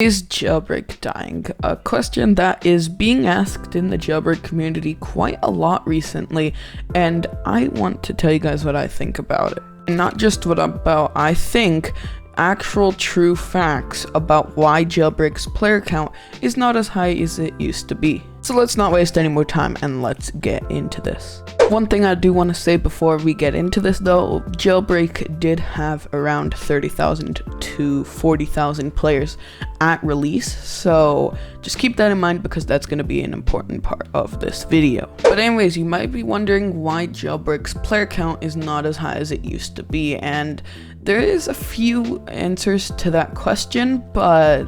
Is jailbreak dying? A question that is being asked in the jailbreak community quite a lot recently, and I want to tell you guys what I think about it. And not just what I think, actual true facts about why jailbreak's player count is not as high as it used to be. So let's not waste any more time and let's get into this. One thing I do want to say before we get into this though, Jailbreak did have around 30,000 to 40,000 players at release, so just keep that in mind because that's going to be an important part of this video. But anyways, you might be wondering why Jailbreak's player count is not as high as it used to be, and there is a few answers to that question, but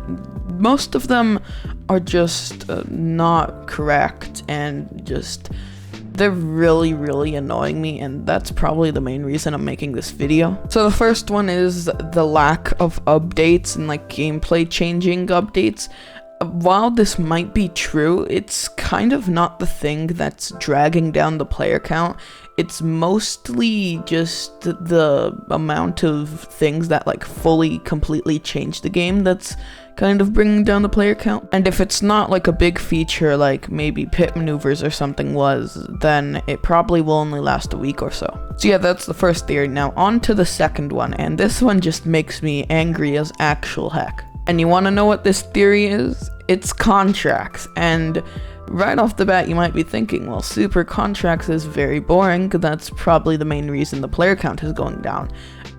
most of them are just not correct and just they're really annoying me, and that's probably the main reason I'm making this video. So the first one is the lack of updates and like gameplay changing updates. While this might be true, it's kind of not the thing that's dragging down the player count. It's mostly just the amount of things that like completely change the game that's kind of bringing down the player count. And if it's not like a big feature like maybe pit maneuvers or something was, then it probably will only last a week or so. So yeah, that's the first theory. Now on to the second one, and this one just makes me angry as actual heck. And you want to know what this theory is? It's contracts. And right off the bat, you might be thinking, well, super contracts is very boring. That's probably the main reason the player count is going down.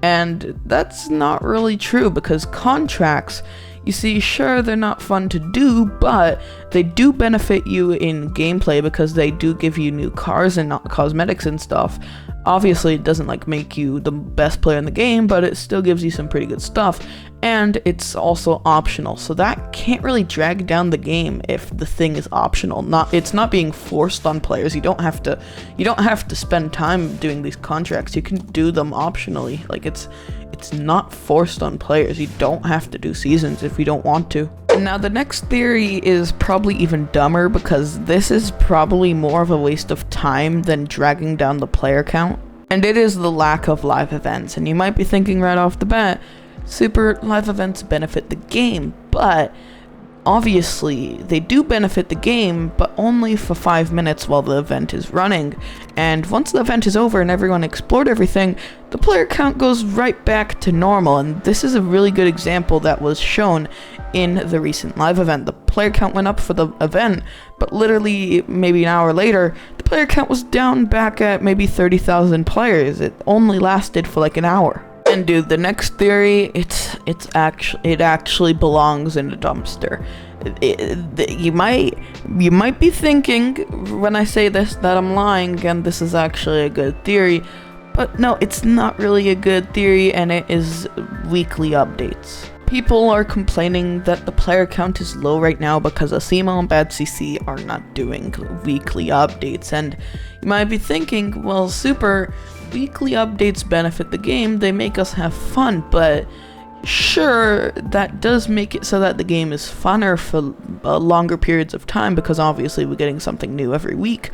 And that's not really true, because contracts, you see, sure, they're not fun to do, but they do benefit you in gameplay because they do give you new cars and cosmetics and stuff. Obviously, it doesn't like make you the best player in the game, but it still gives you some pretty good stuff. And it's also optional, so that can't really drag down the game if the thing is optional. It's not being forced on players. You don't have to spend time doing these contracts. You can do them optionally. Like it's not forced on players. You don't have to do seasons if you don't want to. And now the next theory is probably even dumber, because this is probably more of a waste of time than dragging down the player count. And it is the lack of live events. And you might be thinking right off the bat, super live events benefit the game, but obviously they do benefit the game, but only for 5 minutes while the event is running. And once the event is over and everyone explored everything, the player count goes right back to normal. And this is a really good example that was shown in the recent live event. The player count went up for the event, but literally maybe an hour later, the player count was down back at maybe 30,000 players. It only lasted for like an hour. And dude, the next theory, it actually belongs in a dumpster. You might be thinking when I say this that I'm lying and this is actually a good theory, but no, it's not really a good theory, and it is weekly updates. People are complaining that the player count is low right now because Asimo and Bad CC are not doing weekly updates, and you might be thinking, well, super, weekly updates benefit the game, they make us have fun, but sure, that does make it so that the game is funner for longer periods of time, because obviously we're getting something new every week.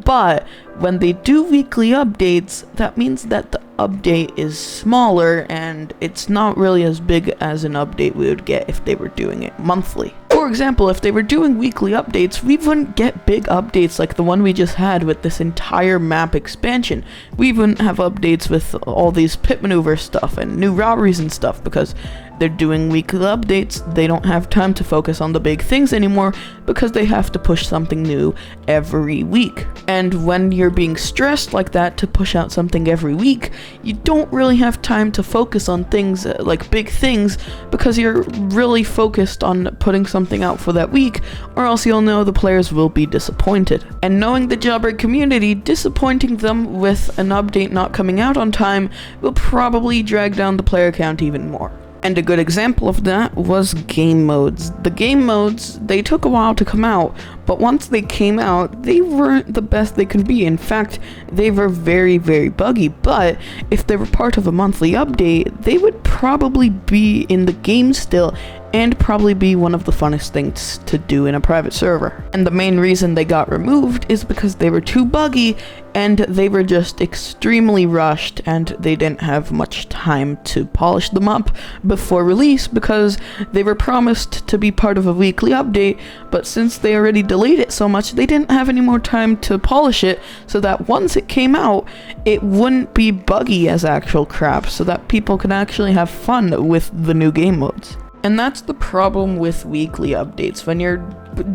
But when they do weekly updates, that means that the update is smaller and it's not really as big as an update we would get if they were doing it monthly. For example, if they were doing weekly updates, we wouldn't get big updates like the one we just had with this entire map expansion. We wouldn't have updates with all these pit maneuver stuff and new robberies and stuff, because they're doing weekly updates. They don't have time to focus on the big things anymore because they have to push something new every week. And when you're being stressed like that to push out something every week, you don't really have time to focus on things like big things, because you're really focused on putting something out for that week, or else you'll know the players will be disappointed. And knowing the Jailbreak community, disappointing them with an update not coming out on time will probably drag down the player count even more. And a good example of that was game modes. The game modes, they took a while to come out, but once they came out, they weren't the best they could be. In fact, they were very buggy, but if they were part of a monthly update, they would probably be in the game still, and probably be one of the funnest things to do in a private server. And the main reason they got removed is because they were too buggy, and they were just extremely rushed, and they didn't have much time to polish them up before release because they were promised to be part of a weekly update, but since they already delayed it so much, they didn't have any more time to polish it so that once it came out, it wouldn't be buggy as actual crap, so that people could actually have fun with the new game modes. And that's the problem with weekly updates. When you're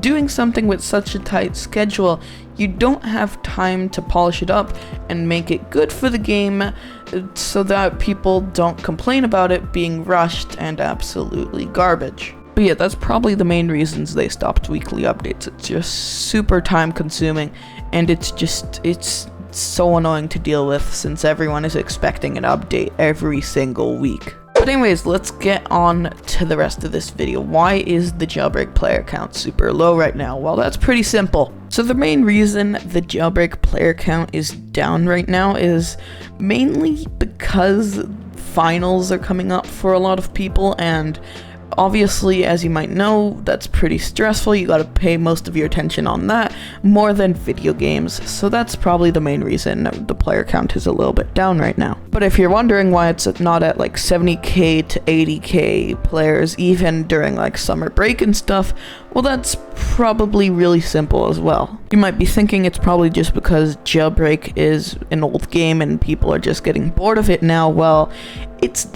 doing something with such a tight schedule, you don't have time to polish it up and make it good for the game so that people don't complain about it being rushed and absolutely garbage. But yeah, that's probably the main reasons they stopped weekly updates. It's just super time consuming, and it's so annoying to deal with since everyone is expecting an update every single week. But anyways, let's get on to the rest of this video. Why is the Jailbreak player count super low right now? Well, that's pretty simple. So the main reason the Jailbreak player count is down right now is mainly because finals are coming up for a lot of people, and obviously, as you might know, that's pretty stressful. You gotta pay most of your attention on that more than video games, so that's probably the main reason the player count is a little bit down right now. But if you're wondering why it's not at like 70k to 80k players even during like summer break and stuff, well, that's probably really simple as well. You might be thinking it's probably just because Jailbreak is an old game and people are just getting bored of it now. Well,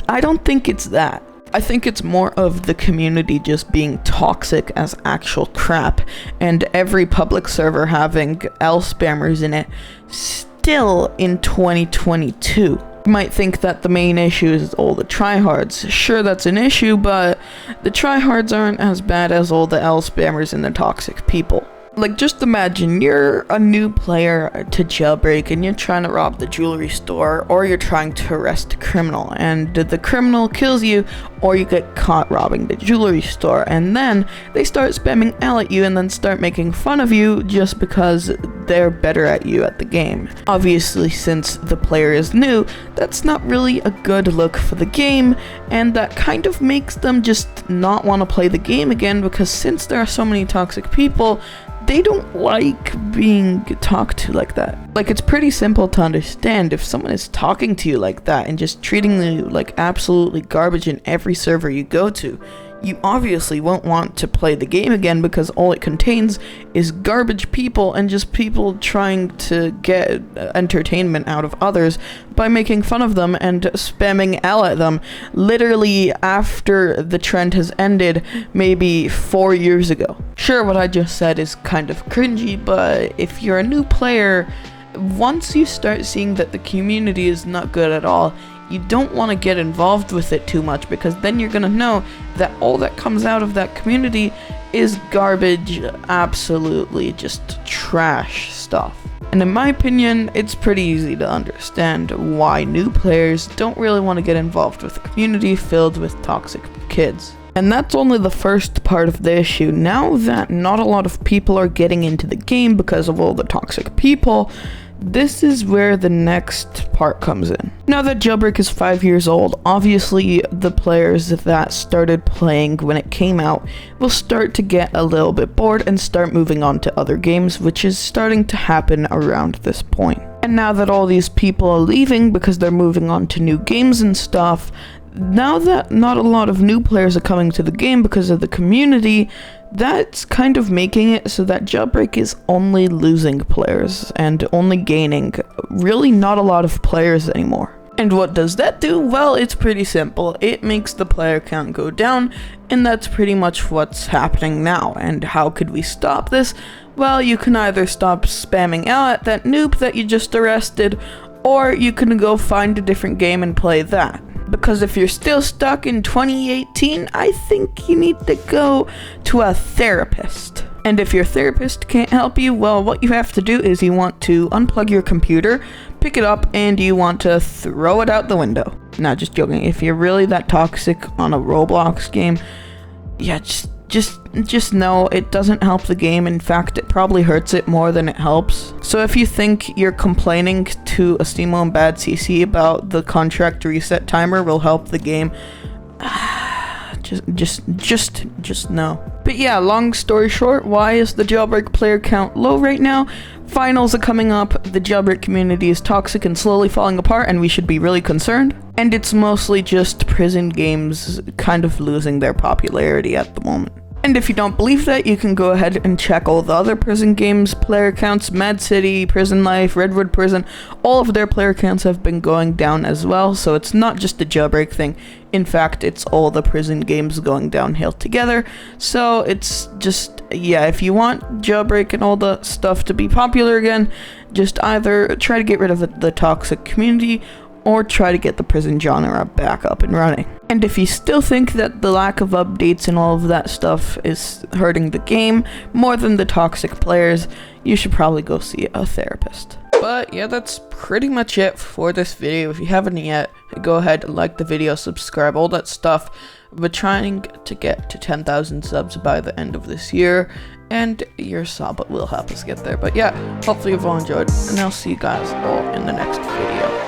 I don't think it's that. I think it's more of the community just being toxic as actual crap, and every public server having L spammers in it still in 2022. You might think that the main issue is all the tryhards. Sure, that's an issue, but the tryhards aren't as bad as all the L spammers and the toxic people. Like, just imagine you're a new player to Jailbreak and you're trying to rob the jewelry store, or you're trying to arrest a criminal and the criminal kills you, or you get caught robbing the jewelry store, and then they start spamming L at you and then start making fun of you just because they're better at you at the game. Obviously, since the player is new, that's not really a good look for the game, and that kind of makes them just not want to play the game again, because since there are so many toxic people, they don't like being talked to like that. Like, it's pretty simple to understand if someone is talking to you like that and just treating you like absolutely garbage in every server you go to. You obviously won't want to play the game again because all it contains is garbage people and just people trying to get entertainment out of others by making fun of them and spamming L at them literally after the trend has ended maybe 4 years ago. Sure, what I just said is kind of cringy, but if you're a new player, once you start seeing that the community is not good at all, you don't want to get involved with it too much, because then you're gonna know that all that comes out of that community is garbage, absolutely just trash stuff. And in my opinion, it's pretty easy to understand why new players don't really want to get involved with a community filled with toxic kids. And that's only the first part of the issue. Now that not a lot of people are getting into the game because of all the toxic people, this is where the next part comes in. Now that Jailbreak is 5 years old, obviously the players that started playing when it came out will start to get a little bit bored and start moving on to other games, which is starting to happen around this point. And now that all these people are leaving because they're moving on to new games and stuff, now that not a lot of new players are coming to the game because of the community, that's kind of making it so that Jailbreak is only losing players and only gaining really not a lot of players anymore. And what does that do? Well, it's pretty simple. It makes the player count go down, and that's pretty much what's happening now. And how could we stop this? Well, you can either stop spamming out at that noob that you just arrested, or you can go find a different game and play that. Because if you're still stuck in 2018, I think you need to go to a therapist. And if your therapist can't help you, well, what you have to do is you want to unplug your computer, pick it up, and you want to throw it out the window. Now, just joking. If you're really that toxic on a Roblox game, yeah, just know it doesn't help the game. In fact, it probably hurts it more than it helps. So if you think you're complaining to a Steamo and Bad CC about the contract reset timer will help the game, Just no. But yeah, long story short, why is the Jailbreak player count low right now? Finals are coming up, the Jailbreak community is toxic and slowly falling apart, and we should be really concerned. And it's mostly just prison games kind of losing their popularity at the moment. And if you don't believe that, you can go ahead and check all the other prison games player counts. Mad City, Prison Life, Redwood Prison, all of their player counts have been going down as well, so it's not just the Jailbreak thing. In fact, it's all the prison games going downhill together. So it's just, yeah, if you want Jailbreak and all the stuff to be popular again, just either try to get rid of the toxic community or try to get the prison genre back up and running. And if you still think that the lack of updates and all of that stuff is hurting the game more than the toxic players, you should probably go see a therapist. But yeah, that's pretty much it for this video. If you haven't yet, go ahead and like the video, subscribe, all that stuff. We're trying to get to 10,000 subs by the end of this year, and your sub will help us get there. But yeah, hopefully you've all enjoyed, and I'll see you guys all in the next video.